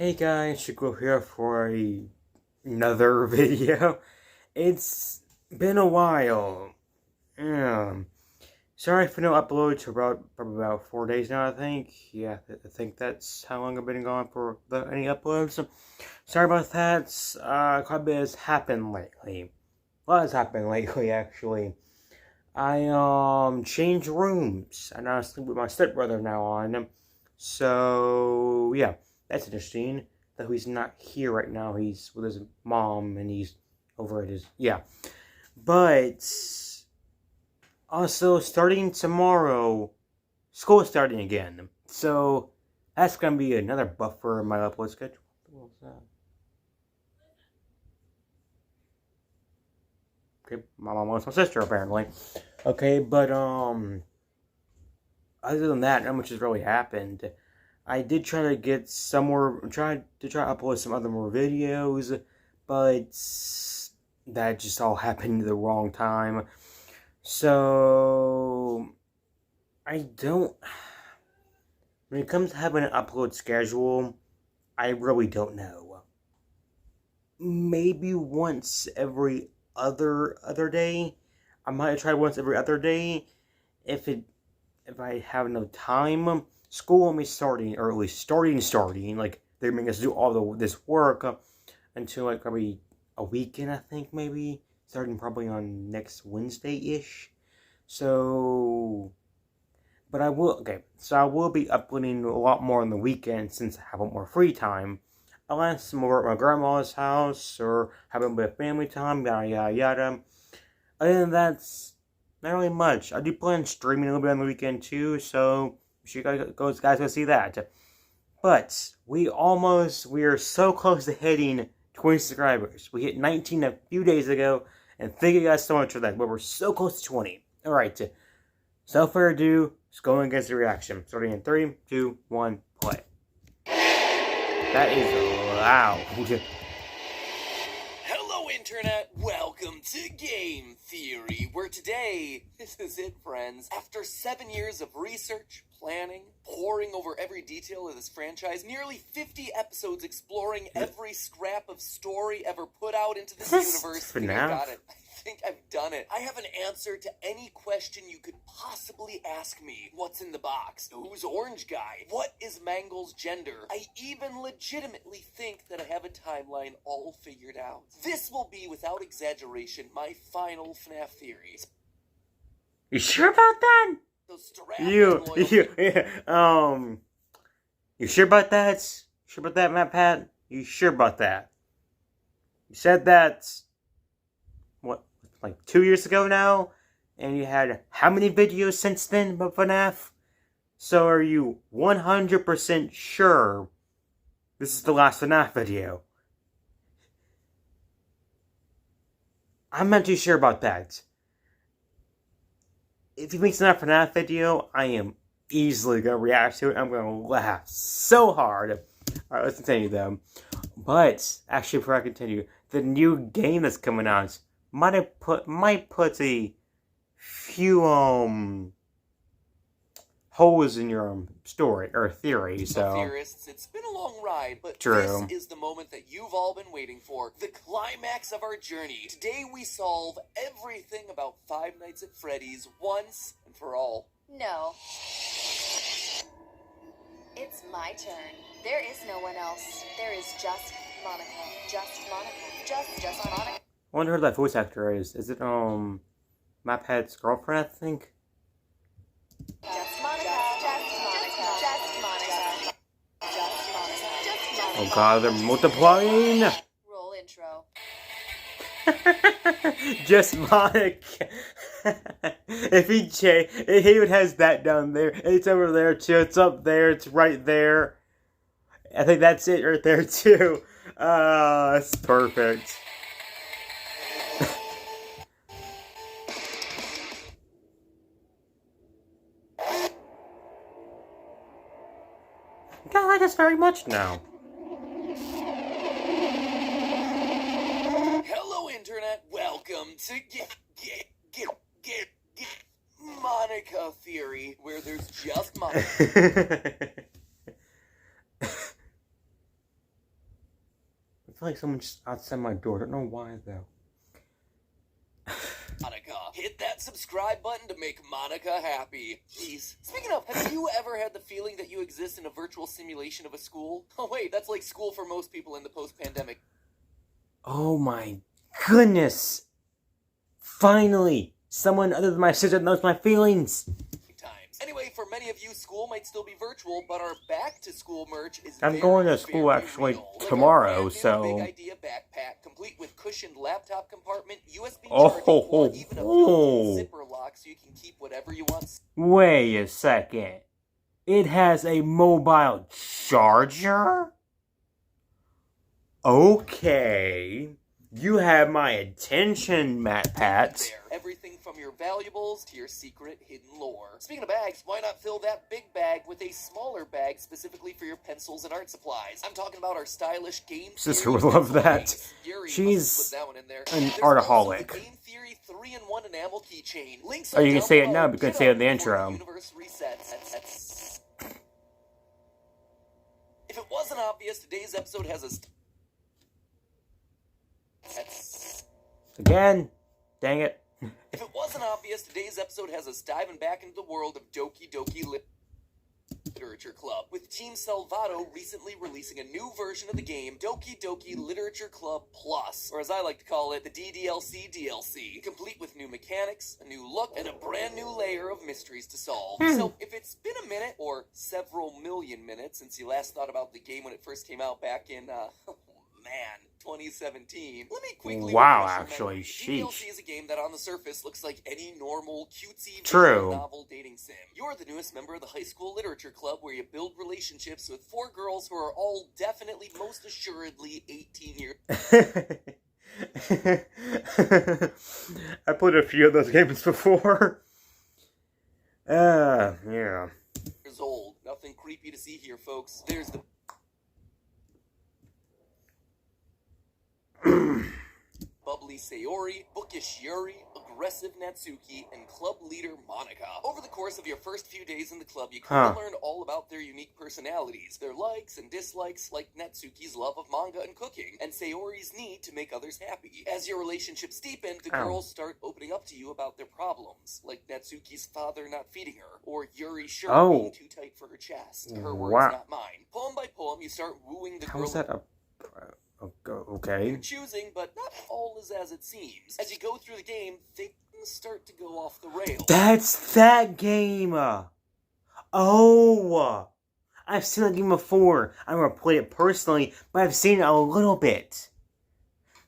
Hey guys, Chico here for another video. It's been a while. Um, Sorry for no upload to probably about 4 days now, I think. Yeah, I think that's how long I've been gone for any uploads. Sorry about that. Quite a bit has happened lately. A lot has happened lately, actually. I changed rooms, and I sleep with my stepbrother now on. So yeah, that's interesting. Though he's not here right now, he's with his mom, and he's over at his But also starting tomorrow, school is starting again. So that's gonna be another buffer in my upload schedule. What was that? Okay, my mom wants my sister apparently. Okay, but other than that, not much has really happened. I did try to get try to upload some other more videos, but that just all happened at the wrong time. So I don't. When it comes to having an upload schedule, I really don't know. Maybe once every other day. I might try once every other day if I have enough time. School won't be starting early, starting. Like they're making us do all this work until like probably a weekend, I think maybe starting probably on next Wednesday-ish. So, but I will be uploading a lot more on the weekend since I have more free time. Unless I'm over at my grandma's house or having a bit of family time, yada yada yada. Other than that, not really much. I do plan on streaming a little bit on the weekend too, so you guys go see that. But we are so close to hitting 20 subscribers. We hit 19 a few days ago, and thank you guys so much for that. But we're so close to 20. Alright, without further ado, let's go and get the reaction. Starting in 3, 2, 1, play. That is loud. Hello, Internet! Welcome to Game Theory, where today, this is it, friends. After 7 years of research, planning, poring over every detail of this franchise, nearly 50 episodes exploring every scrap of story ever put out into this universe, I got it. I think I've done it. I have an answer to any question you could possibly ask me. What's in the box? Who's Orange Guy? What is Mangle's gender? I even legitimately think that I have a timeline all figured out. This will be, without exaggeration, my final FNAF theories. You sure about that? You sure about that? Sure about that, Matt Pat? You sure about that? You said that, what, like 2 years ago now? And you had how many videos since then about FNAF? So are you 100% sure this is the last FNAF video? I'm not too sure about that. If he makes another FNAF video, I am easily going to react to it. I'm going to laugh so hard. Alright, let's continue though. But, actually before I continue, the new game that's coming out might put a few, holes in your story, or theory, so... Theorists, it's been a long ride, but True. This is the moment that you've all been waiting for. The climax of our journey. Today we solve everything about Five Nights at Freddy's once and for all. No. It's my turn. There is no one else. There is just Monika. Just Monika. Just Monika. I wonder who that voice actor is. Is it, Maphead's girlfriend, I think? Just Monika. Just Monika. Just Monika. Just Monika. Just Monika. Oh god, they're multiplying! Roll intro. Just Monica. If he would has that down there. It's over there too. It's up there. It's right there. I think that's it right there too. That's perfect. I like this very much now. Hello, Internet. Welcome to get Monika Theory, where there's just Monika. I feel like someone's just outside my door. I don't know why, though. Monika. Hit that subscribe button to make Monika happy. Jeez. Speaking of, have you ever had the feeling that you exist in a virtual simulation of a school? Oh wait, that's like school for most people in the post-pandemic. Oh my goodness! Finally! Someone other than my sister knows my feelings! Times. Anyway, for many of you, school might still be virtual, but our back-to-school merch is I'm very, going to school very actually real. Like tomorrow, our so... brand new Big Idea backpack, complete with cushioned laptop compartment, USB Oh, charging ho, port, ho, even a ho. built-in zipper lock so you can keep whatever you want. Wait a second. It has a mobile charger? Okay. You have my attention, Matt Pat. There. Everything from your valuables to your secret hidden lore. Speaking of bags, why not fill that big bag with a smaller bag specifically for your pencils and art supplies? I'm talking about our stylish Game Sister Theory would love pencil that. case. Yuri She's must put that one in there. an There's artaholic. also the Game Theory 3-in-1 enamel keychain. Links Oh, are you can down say it below. now, but you couldn't Get say it in up the before intro. Universe resets. If it wasn't obvious, today's episode has a... Again? Dang it. If it wasn't obvious, today's episode has us diving back into the world of Doki Doki Literature Club, with Team Salvato recently releasing a new version of the game, Doki Doki Literature Club Plus, or as I like to call it, the DDLC DLC, complete with new mechanics, a new look, and a brand new layer of mysteries to solve. So, if it's been a minute, or several million minutes, since you last thought about the game when it first came out back in, 2017. Let me quickly Wow, refresh your actually, memory. sheesh. DDLC is a game that on the surface looks like any normal, cutesy, True. visual novel dating sim. You're the newest member of the high school literature club where you build relationships with 4 girls who are all definitely, most assuredly 18 I played a few of those games before. Yeah. years old. Nothing creepy to see here, folks. There's the bubbly Sayori, bookish Yuri, aggressive Natsuki, and club leader Monika. Over the course of your first few days in the club, you come to learn all about their unique personalities, their likes and dislikes, like Natsuki's love of manga and cooking, and Sayori's need to make others happy. As your relationships deepen, the girls start opening up to you about their problems, like Natsuki's father not feeding her, or Yuri's shirt being too tight for her chest. Her words, not mine. Poem by poem, you start wooing the girl. How's that a... Okay. You're choosing, but not all is as it seems. As you go through the game, things start to go off the rails. That's that game! Oh! I've seen that game before. I've never played it personally, but I've seen it a little bit.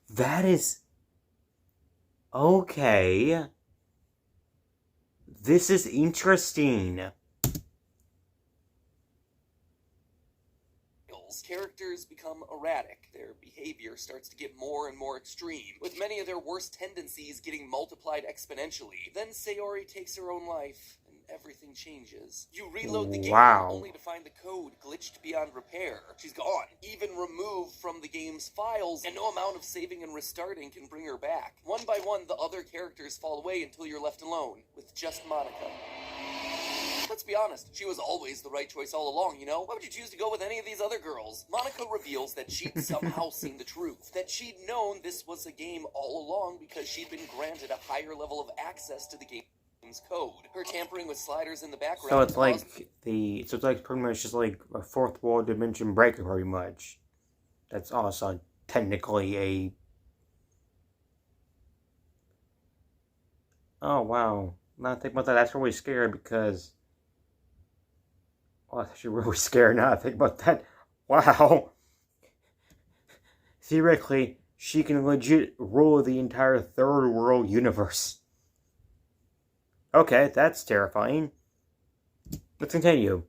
That is... Okay. This is interesting. Characters become erratic. Their behavior starts to get more and more extreme, with many of their worst tendencies getting multiplied exponentially. Then Sayori takes her own life, and everything changes. You reload the game only to find the code glitched beyond repair. She's gone, even removed from the game's files, and no amount of saving and restarting can bring her back. One by one, the other characters fall away until you're left alone, with just Monika. Let's be honest, she was always the right choice all along, you know? Why would you choose to go with any of these other girls? Monika reveals that she'd somehow seen the truth, that she'd known this was a game all along because she'd been granted a higher level of access to the game's code. Her tampering with sliders in the background... So it's like So it's like pretty much just like a fourth wall dimension breaker, pretty much. That's also technically a... Oh, wow. Now I think about that, that's really scary because... Oh, that's actually really scary now I think about that. Wow. Theoretically, she can legit rule the entire third world universe. Okay, that's terrifying. Let's continue.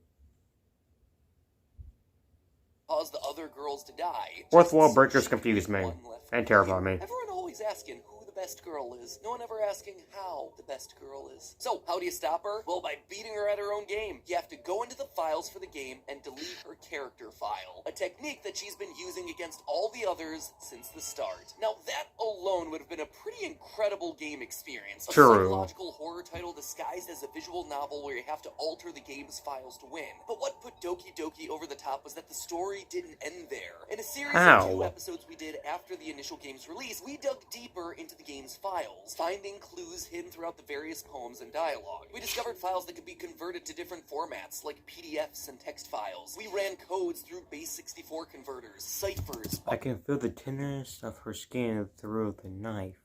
Cause the other girls to die. Fourth wall breakers confuse me and terrify me. Everyone always asking who the best girl is. No one ever asking how the best girl is. So, how do you stop her? Well, by beating her at her own game. You have to go into the files for the game and delete her character file. A technique that she's been using against all the others since the start. Now, that alone would have been a pretty incredible game experience. A psychological horror title disguised as a visual novel where you have to alter the game's files to win. But what put Doki Doki over the top was that the story didn't end there. In a series of 2 episodes we did after the initial game's release, we dug deeper into the game's files, finding clues hidden throughout the various poems and dialogue. We discovered files that could be converted to different formats, like PDFs and text files. We ran codes through base-64 converters, ciphers. I can feel the tenderness of her skin through the knife,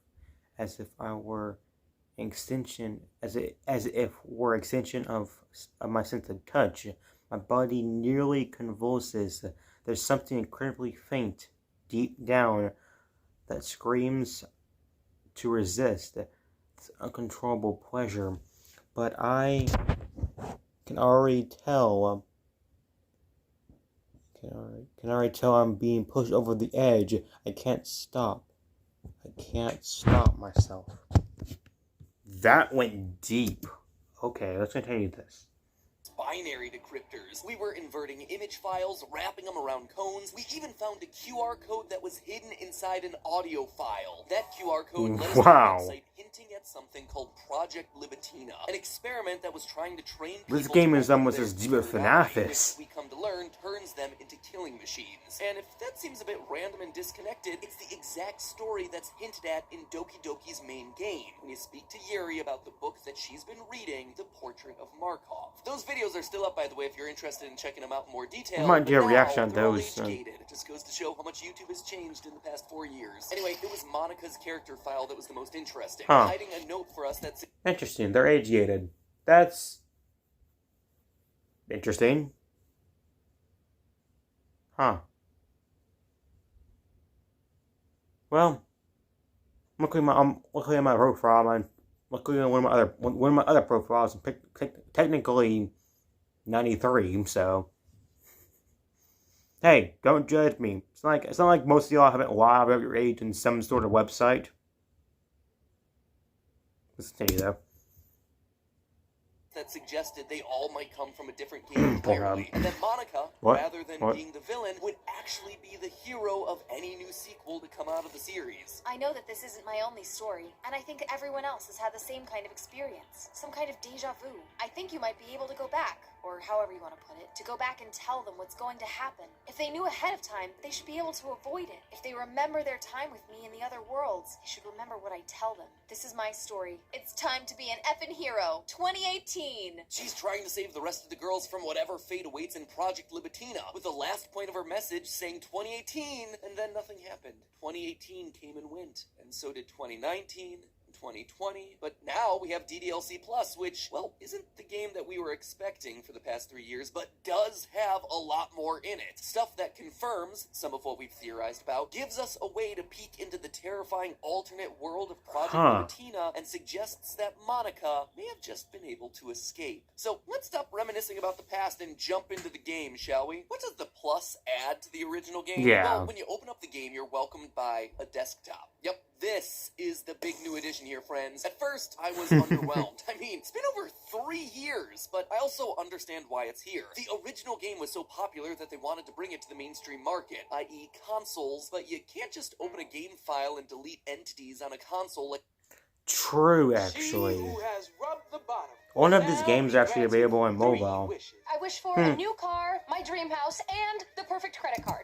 as if I were an extension, as if were extension of my sense of touch. My body nearly convulses. There's something incredibly faint, deep down, that screams to resist. It's uncontrollable pleasure. But I can already tell. Can already tell I'm being pushed over the edge. I can't stop. I can't stop myself. That went deep. Okay, let's continue this. Binary decryptors. We were inverting image files, wrapping them around cones. We even found a QR code that was hidden inside an audio file. That QR code led us to a website hinting at something called Project Libitina, an experiment that was trying to train people. This game is almost as deep as FNAF is. We come to learn turns them into killing machines. And if that seems a bit random and disconnected, it's the exact story that's hinted at in Doki Doki's main game. When you speak to Yuri about the book that she's been reading, The Portrait of Markov. Those videos are still up, by the way, if you're interested in checking them out in more detail. I might do a reaction on those. It just goes to show how much YouTube has changed in the past 4 years. Anyway, it was Monika's character file that was the most interesting. Hiding a note for us that's interesting. They're age-gated. That's interesting. Huh. Well, looking at my profile, I'm looking at one of my other profiles, and technically 93. So, hey, don't judge me. It's not like most of y'all haven't lied about your age in some sort of website. Let's continue though. That suggested they all might come from a different game entirely, and that Monika, rather than being the villain, would actually be the hero of any new sequel to come out of the series. I know that this isn't my only story, and I think everyone else has had the same kind of experience, some kind of deja vu. I think you might be able to go back, or however you want to put it, to go back and tell them what's going to happen. If they knew ahead of time, they should be able to avoid it. If they remember their time with me in the other worlds, they should remember what I tell them. This is my story. It's time to be an effing hero. 2018. She's trying to save the rest of the girls from whatever fate awaits in Project Libitina, with the last point of her message saying 2018, and then nothing happened. 2018 came and went, and so did 2019. 2020, but now we have DDLC Plus, which, well, isn't the game that we were expecting for the past 3 years, but does have a lot more in it. Stuff that confirms some of what we've theorized about, gives us a way to peek into the terrifying alternate world of Project Libitina, and suggests that Monika may have just been able to escape. So let's stop reminiscing about the past and jump into the game, shall we? What does the Plus add to the original game? Yeah. Well, when you open up the game, you're welcomed by a desktop. Yep. This is the big new addition here, friends. At first, I was underwhelmed. I mean, it's been over 3 years, but I also understand why it's here. The original game was so popular that they wanted to bring it to the mainstream market, i.e. consoles, but you can't just open a game file and delete entities on a console like... True, actually. One of these games is actually available on mobile. I wish for a new car, my dream house, and the perfect credit card.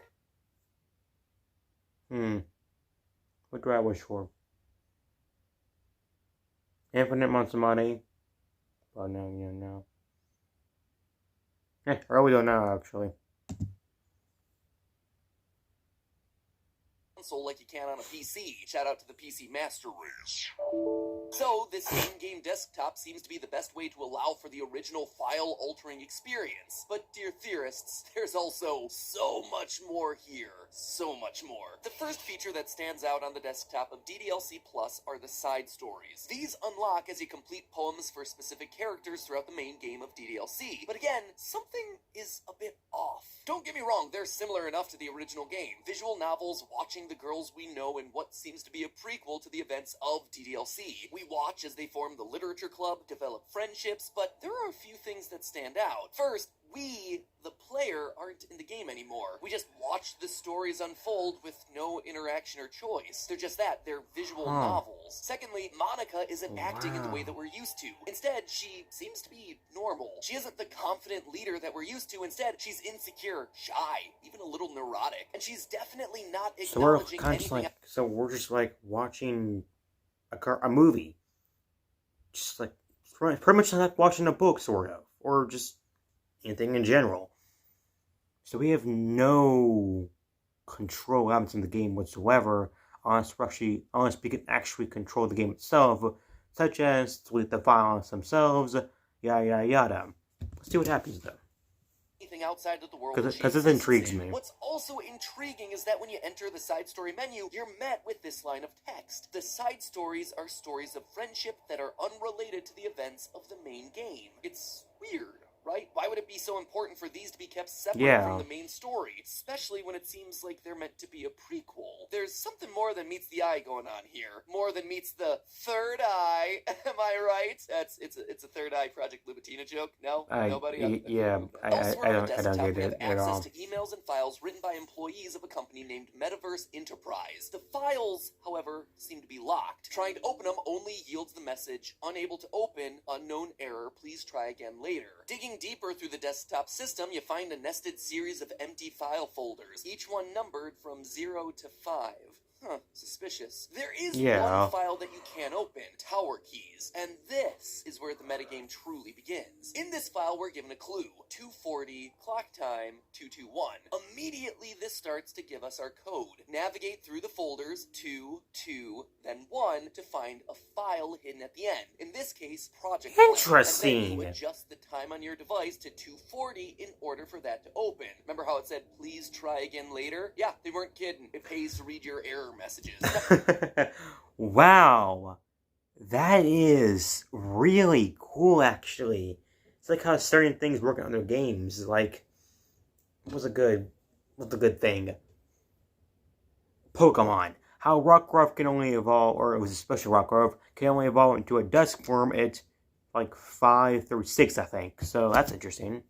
What do I wish for? Infinite amounts of money. Well, no, you know. I really don't know, actually. Console like you can on a PC. Shout out to the PC Master Race. So, this in-game desktop seems to be the best way to allow for the original file-altering experience. But, dear theorists, there's also so much more here. So much more. The first feature that stands out on the desktop of DDLC Plus are the side stories. These unlock as you complete poems for specific characters throughout the main game of DDLC. But again, something is a bit off. Don't get me wrong, they're similar enough to the original game. Visual novels watching the girls we know in what seems to be a prequel to the events of DDLC. We watch as they form the literature club, develop friendships, but there are a few things that stand out. First, we, the player, aren't in the game anymore. We just watch the stories unfold with no interaction or choice. They're just that, they're visual novels. Secondly, Monika isn't acting in the way that we're used to. Instead, she seems to be normal. She isn't the confident leader that we're used to. Instead, she's insecure, shy, even a little neurotic. And she's definitely not acknowledging anything. So we're just like watching a movie. Just like, pretty much like watching a book, sort of. Or just anything in general. So we have no control elements in the game whatsoever, unless we can actually control the game itself, such as delete the files themselves, yada yada yada. Let's see what happens though. Anything outside of the world Because it intrigues me. What's also intriguing is that when you enter the side story menu, you're met with this line of text. The side stories are stories of friendship that are unrelated to the events of the main game. It's weird, right? Why would it be so important for these to be kept separate from the main story? Especially when it seems like they're meant to be a prequel. There's something more than meets the eye going on here. More than meets the third eye. Am I right? It's a third eye Project Lubatina joke? No? Nobody? I don't get it at all. Access to emails and files written by employees of a company named METAVERSE Enterprise. The files, however, seem to be locked. Trying to open them only yields the message, unable to open, unknown error, please try again later. Digging deeper through the desktop system, you find a nested series of empty file folders, each one numbered from 0 to 5. Suspicious. There is one file that you can open, Tower Keys, and this is where the metagame truly begins. In this file, we're given a clue, 2:40, clock time, 221. Immediately, this starts to give us our code. Navigate through the folders, 2, 2, then 1, to find a file hidden at the end. In this case, Project Plan. Interesting. And then you adjust the time on your device to 2:40 in order for that to open. Remember how it said, please try again later? Yeah, they weren't kidding. It pays to read your error messages. Wow. That is really cool, actually. It's like how certain things work in other games. Like, what's a good thing? Pokemon. How Rockruff can only evolve, or it was a special Rockruff, can only evolve into a dusk form at like 5 through 6, I think. So that's interesting.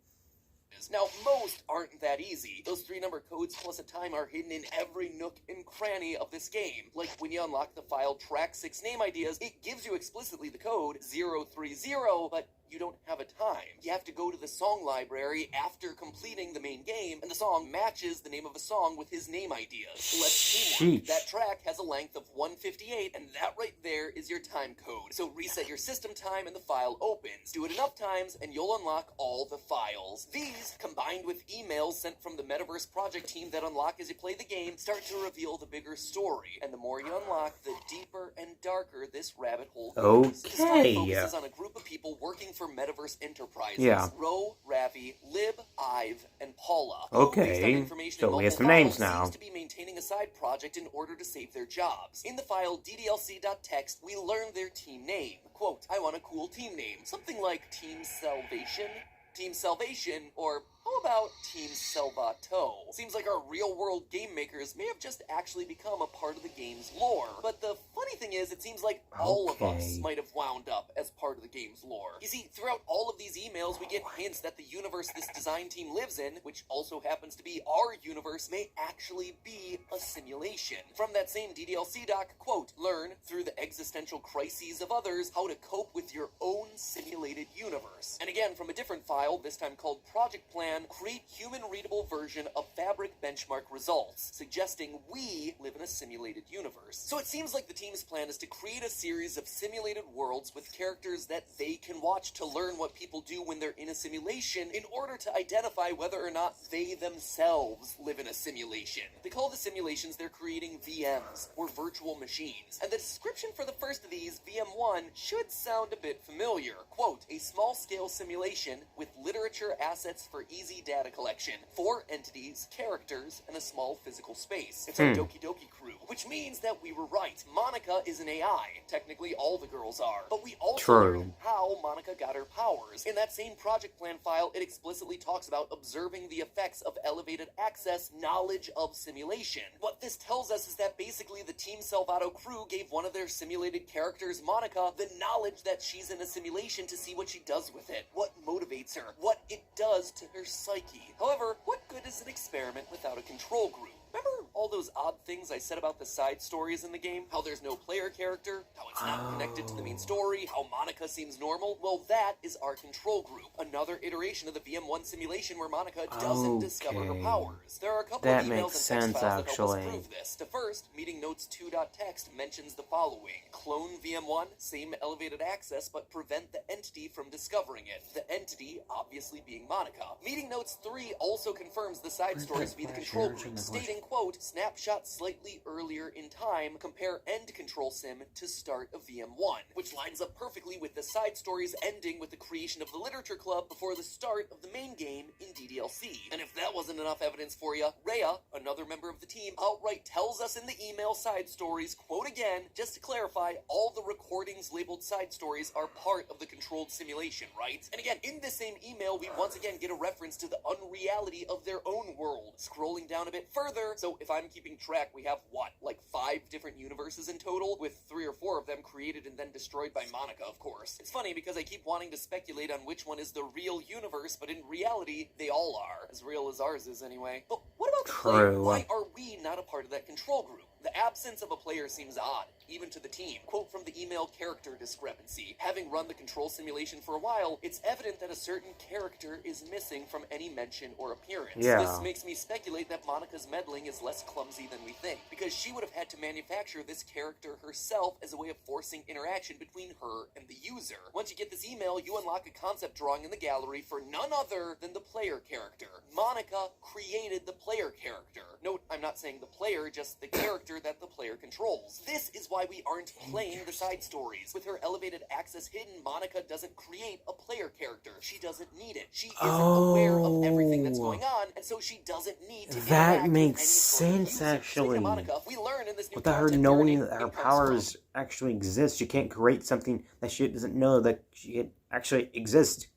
Now, most aren't that easy. Those 3-number codes plus a time are hidden in every nook and cranny of this game. Like when you unlock the file Track 6 Name Ideas, it gives you explicitly the code 030, but you don't have a time. You have to go to the song library after completing the main game, and the song matches the name of a song with his name ideas. Let's teamwork. That track has a length of 158, and that right there is your time code. So reset your system time and the file opens. Do it enough times, and you'll unlock all the files. These, combined with emails sent from the Metaverse project team that unlock as you play the game, start to reveal the bigger story. And the more you unlock, the deeper and darker this rabbit hole goes. The story focuses on a group of people working for Metaverse Enterprises. Ro, Ravi, Lib, Ive, and Paula. Okay, so we have some names now. Seems to be maintaining a side project in order to save their jobs. In the file ddlc.txt, we learn their team name. Quote, I want a cool team name. Something like Team Salvation, Team Salvation, or how about Team Salvato? Seems like our real-world game makers may have just actually become a part of the game's lore. But the funny thing is, it seems like all of us might have wound up as part of the game's lore. You see, throughout all of these emails, we get hints that the universe this design team lives in, which also happens to be our universe, may actually be a simulation. From that same DDLC doc, quote, learn through the existential crises of others how to cope with your own simulated universe. And again, from a different file, this time called Project Plan, plan, create human-readable version of fabric benchmark results, suggesting we live in a simulated universe. So it seems like the team's plan is to create a series of simulated worlds with characters that they can watch to learn what people do when they're in a simulation in order to identify whether or not they themselves live in a simulation. They call the simulations they're creating VMs, or virtual machines, and the description for the first of these, VM1, should sound a bit familiar. Quote, a small-scale simulation with literature assets for easy data collection, 4 entities, characters, and a small physical space. It's our Doki Doki crew, which means that we were right. Monika is an AI. Technically, all the girls are. But we also learned how Monika got her powers. In that same project plan file, it explicitly talks about observing the effects of elevated access knowledge of simulation. What this tells us is that basically the Team Salvato crew gave one of their simulated characters, Monika, the knowledge that she's in a simulation to see what she does with it, what motivates her, what it does to her psyche. However, what good is an experiment without a control group? Remember all those odd things I said about the side stories in the game? How there's no player character, how it's not connected to the main story, how Monika seems normal? Well, that is our control group. Another iteration of the VM1 simulation where Monika doesn't discover her powers. There are a couple of emails and text files that help us prove this. The first, meeting notes 2.txt, mentions the following. Clone VM1, same elevated access, but prevent the entity from discovering it. The entity, obviously being Monika. Meeting notes 3 also confirms the side stories to be the control group, stating, quote, snapshot slightly earlier in time, compare end control sim to start of VM1, which lines up perfectly with the side stories ending with the creation of the literature club before the start of the main game in DDLC. And if that wasn't enough evidence for you, Rhea, another member of the team, outright tells us in the email side stories, quote again, just to clarify, all the recordings labeled side stories are part of the controlled simulation, right? And again, in this same email, we once again get a reference to the unreality of their own world. Scrolling down a bit further, so if I'm keeping track, we have, what, like 5 different universes in total, with 3 or 4 of them created and then destroyed by Monika, of course. It's funny because I keep wanting to speculate on which one is the real universe, but in reality, they all are. As real as ours is, anyway. But what about the player? Why are we not a part of that control group? The absence of a player seems odd, even to the team. Quote from the email character discrepancy. Having run the control simulation for a while, it's evident that a certain character is missing from any mention or appearance. This makes me speculate that Monika's meddling is less clumsy than we think, because she would have had to manufacture this character herself as a way of forcing interaction between her and the user. Once you get this email, you unlock a concept drawing in the gallery for none other than the player character. Monika created the player character. Note, I'm not saying the player, just the character that the player controls. This is why we aren't playing the side stories. With her elevated access hidden, Monika doesn't create a player character. She doesn't need it. She isn't aware of everything that's going on, and so she doesn't need to interact with any sort of user. Actually. Monika, we learn in this new Without her knowing that her powers actually exist, she can't create something that she doesn't know that she actually exists.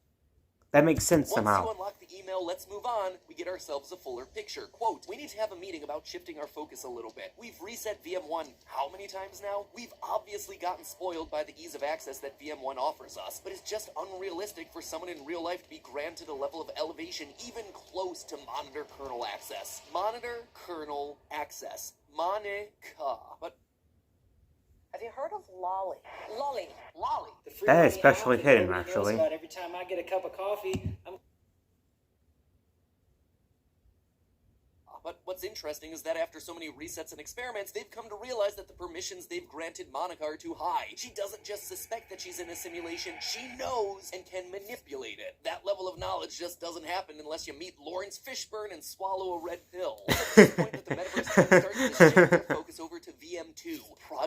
That makes sense somehow. Once you unlock the email, let's move on, we get ourselves a fuller picture. Quote, we need to have a meeting about shifting our focus a little bit. We've reset VM1 how many times now? We've obviously gotten spoiled by the ease of access that VM1 offers us, but it's just unrealistic for someone in real life to be granted a level of elevation even close to monitor kernel access. Monitor kernel access. Monika. But have you heard of Lolly? Lolly. That is especially hidden, actually. Every time I get a cup of coffee, But what's interesting is that after so many resets and experiments, they've come to realize that the permissions they've granted Monika are too high. She doesn't just suspect that she's in a simulation, she knows and can manipulate it. That level of knowledge just doesn't happen unless you meet Lawrence Fishburne and swallow a red pill. At this point that the metaverse starts to shift their focus over to VM2.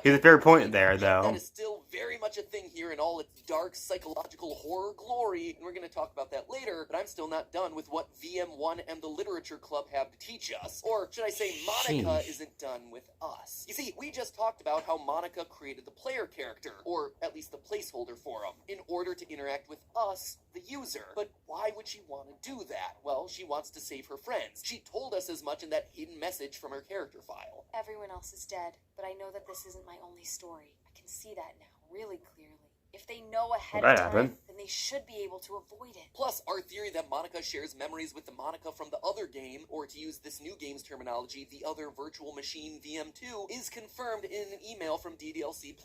Here's a fair point there, though. That is still very much a thing here in all its dark psychological horror glory, and we're going to talk about that later, but I'm still not done with what VM1 and the Literature Club have to teach us. Or should I say Monika isn't done with us. You see, we just talked about how Monika created the player character, or at least the placeholder for him, in order to interact with us, the user. But why would she want to do that? Well, she wants to save her friends. She told us as much in that hidden message from her character file. Everyone else is dead, but I know that this isn't my only story. I can see that now, really clearly. If they know ahead of time, then then they should be able to avoid it. Plus, our theory that Monika shares memories with the Monika from the other game, or to use this new game's terminology, the other virtual machine VM2, is confirmed in an email from DDLC+.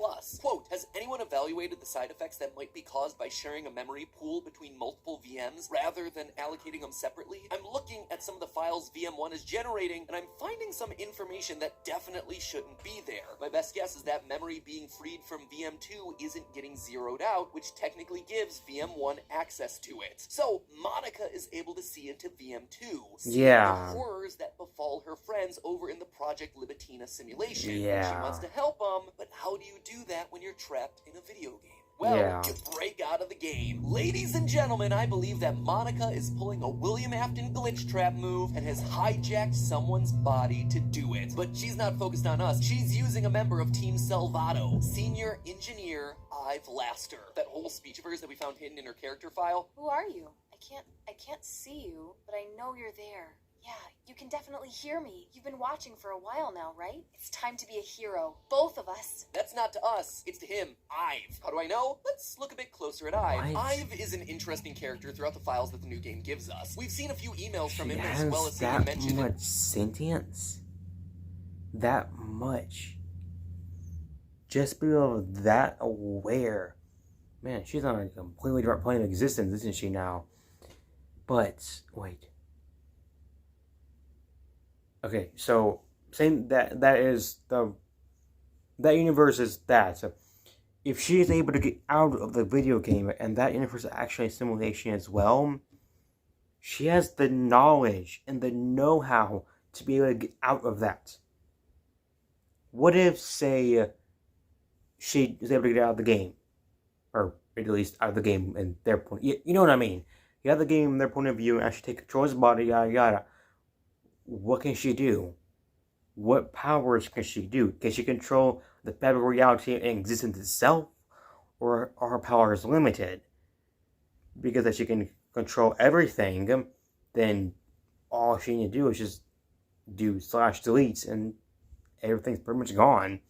Quote, has anyone evaluated the side effects that might be caused by sharing a memory pool between multiple VMs rather than allocating them separately? I'm looking at some of the files VM1 is generating, and I'm finding some information that definitely shouldn't be there. My best guess is that memory being freed from VM2 isn't getting zeroed out, which technically gives VM1 access to it. So, Monika is able to see into VM2, seeing the horrors that befall her friends over in the Project Libitina simulation. Yeah. She wants to help them, but how do you do that when you're trapped in a video game? Well, you break out of the game. Ladies and gentlemen, I believe that Monika is pulling a William Afton glitch trap move and has hijacked someone's body to do it. But she's not focused on us. She's using a member of Team Salvato, Senior Engineer Ive Laster. That whole speech of hers that we found hidden in her character file. Who are you? I can't see you, but I know you're there. Yeah, you can definitely hear me. You've been watching for a while now, right? It's time to be a hero. Both of us. That's not to us. It's to him, Ive. How do I know? Let's look a bit closer at Ive. Ive is an interesting character throughout the files that the new game gives us. We've seen a few emails from him as well as seeing him mentioned. That much sentience? That much? Just being that aware. Man, she's on a completely different plane of existence, isn't she now? But, wait. Okay, so that universe is that. So if she is able to get out of the video game and that universe is actually a simulation as well, she has the knowledge and the know-how to be able to get out of that. What if, say, she is able to get out of the game, or at least out of the game in their point? You know what I mean? You have the game in their point of view and actually take control of his body, yada yada. What can she do? What powers can she do? Can she control the fabric of reality and existence itself? Or are her powers limited? Because if she can control everything, then all she needs to do is just do /delete and everything's pretty much gone.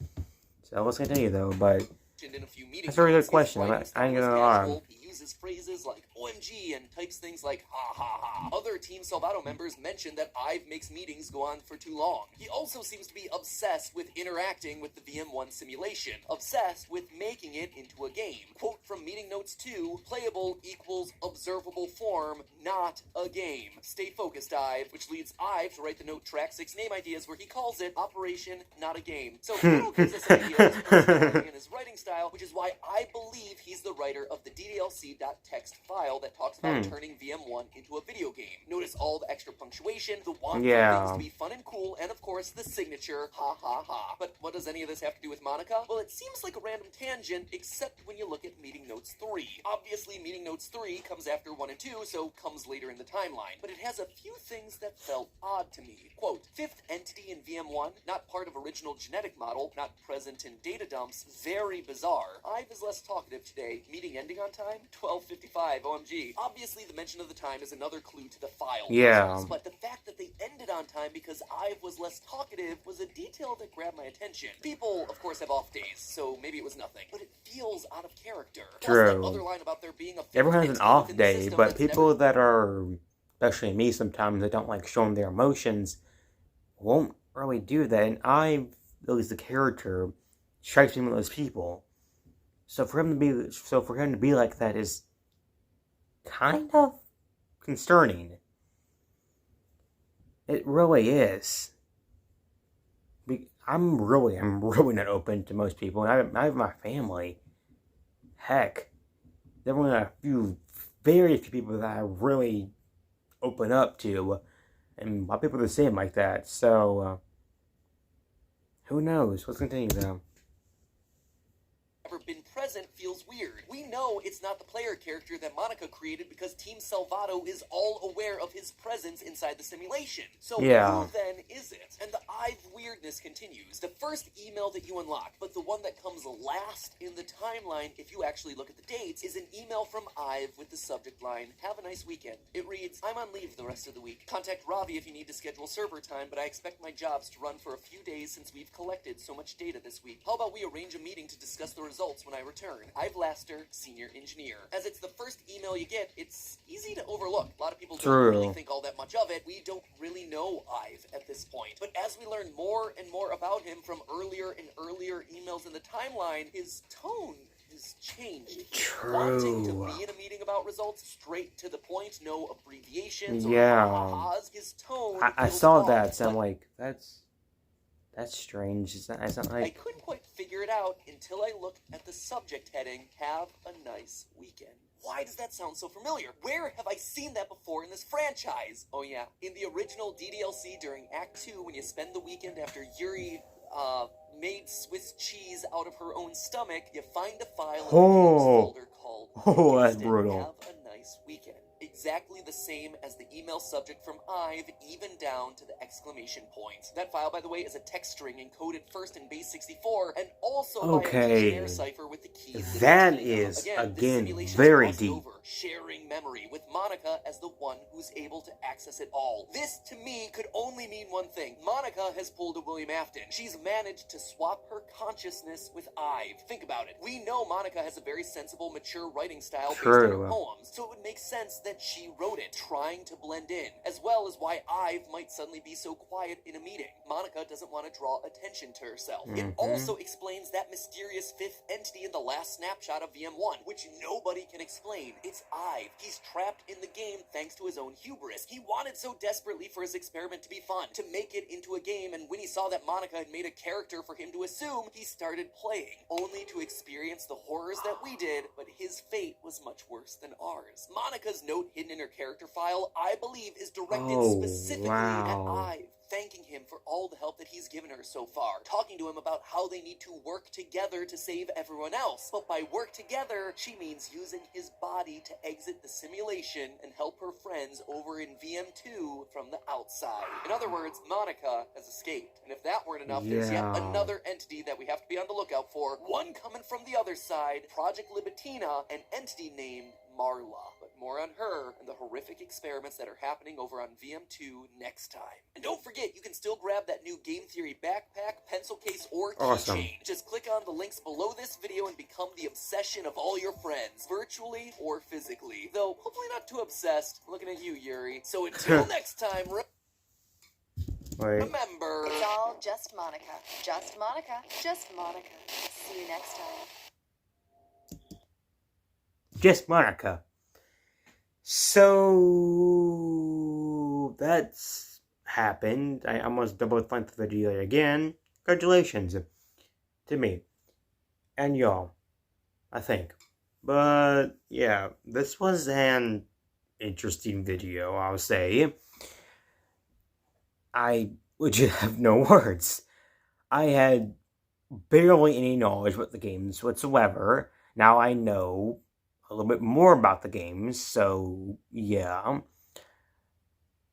So what's gonna tell you though, but that's a really good question. I ain't gonna lie. He uses phrases like OMG and types things like ha ha ha. Other Team Salvato members mentioned that Ive makes meetings go on for too long. He also seems to be obsessed with interacting with the VM1 simulation, obsessed with making it into a game. Quote from Meeting Notes 2, playable equals observable form, not a game. Stay focused, Ive, which leads Ive to write the note track 6 name ideas where he calls it Operation Not a Game. So Hero gives us an idea of his personality and his writing style, which is why I believe he's the writer of the DDLC.txt file that talks about turning VM1 into a video game. Notice all the extra punctuation, the want for things to be fun and cool, and of course the signature, ha ha ha. But what does any of this have to do with Monika? Well, it seems like a random tangent, except when you look at Meeting Notes 3. Obviously, Meeting Notes 3 comes after 1 and 2, so comes later in the timeline. But it has a few things that felt odd to me. Quote, fifth entity in VM1, not part of original genetic model, not present in data dumps, very bizarre. Ive is less talkative today. Meeting ending on time? 12:55, OMG. Obviously, the mention of the time is another clue to the file. Yeah. But the fact that they ended on time because Ive was less talkative was a detail that grabbed my attention. People, of course, have off days, so maybe it was nothing. But it feels out of character. True. Plus, that other line about there being a everyone has an off day, but people that are, especially me sometimes, that don't like showing their emotions, won't really do that. And Ive, at least the character, strikes me with those people. So for him to be like that is kind of concerning. It really is. I'm really not open to most people. And I have my family. Heck, there are only very few people that I really open up to, and a lot of people are the same like that. So who knows? Let's continue though. Ever been present feels weird. We know it's not the player character that Monika created because Team Salvato is all aware of his presence inside the simulation. So who then is it? And the Ive weirdness continues. The first email that you unlock, but the one that comes last in the timeline, if you actually look at the dates, is an email from Ive with the subject line, "Have a nice weekend." It reads, "I'm on leave the rest of the week. Contact Ravi if you need to schedule server time, but I expect my jobs to run for a few days since we've collected so much data this week. How about we arrange a meeting to discuss the results when I return? return. I've Laster, Senior Engineer. As it's the first email you get, it's easy to overlook. A lot of people don't really think all that much of it. We don't really know Ive at this point. But as we learn more and more about him from earlier and earlier emails in the timeline, his tone has changed. Wanting to be in a meeting about results, straight to the point, no abbreviations or ha-ha-has. His tone I saw that, so I'm like, that's strange. It's not like... I couldn't quite figure it out until I looked at the subject heading, "Have a nice weekend." Why does that sound so familiar? Where have I seen that before in this franchise? Oh yeah, in the original DDLC during Act 2, when you spend the weekend after Yuri, made Swiss cheese out of her own stomach, you find a file in a folder called that's brutal. Have a nice weekend. Exactly the same as the email subject from Ive, even down to the exclamation point. That file, by the way, is a text string encoded first in base 64 and also by a engineer cipher with the keys. That is, again, very deep. Sharing memory with Monika as the one who's able to access it all. This, to me, could only mean one thing. Monika has pulled a William Afton. She's managed to swap her consciousness with Ive. Think about it. We know Monika has a very sensible, mature writing style based on her poems, so it would make sense that she wrote it, trying to blend in, as well as why Ive might suddenly be so quiet in a meeting. Monika doesn't want to draw attention to herself. It also explains that mysterious fifth entity in the last snapshot of VM1, which nobody can explain. It's Ive. He's trapped in the game thanks to his own hubris. He wanted so desperately for his experiment to be fun, to make it into a game, and when he saw that Monika had made a character for him to assume, he started playing, only to experience the horrors that we did, but his fate was much worse than ours. Monika's note hidden in her character file, I believe, is directed specifically at Ive, thanking him for all the help that he's given her so far, talking to him about how they need to work together to save everyone else. But by work together, she means using his body to exit the simulation and help her friends over in VM2 from the outside. In other words, Monika has escaped. And if that weren't enough, there's yet another entity that we have to be on the lookout for, one coming from the other side, Project Libitina, an entity named MARLA. But more on her and the horrific experiments that are happening over on VM2 next time. And don't forget, you can still grab that new Game Theory backpack, pencil case, or keychain. Just click on the links below this video and become the obsession of all your friends, virtually or physically. Though, hopefully not too obsessed. I'm looking at you, Yuri. So until next time, remember... It's all just Monika. Just Monika. Just Monika. See you next time. Just Monika. So that's happened. I almost double length the video again. Congratulations to me and y'all, I think. But yeah, this was an interesting video, I'll say. I legit have no words. I had barely any knowledge about the games whatsoever. Now I know a little bit more about the games, so yeah.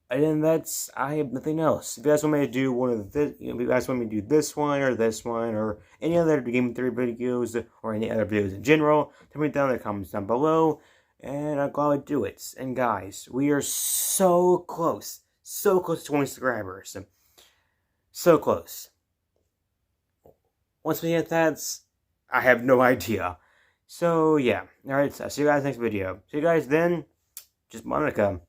And then I have nothing else. If you guys want me to do one of this, if you guys want me to do this one, or any other Game Theory videos, or any other videos in general, tell me down in the comments down below, and I'll gladly do it. And guys, we are so close to 20 subscribers. So close. Once we hit that, I have no idea. So, yeah. Alright, so I'll see you guys next video. See you guys then. Just Monika.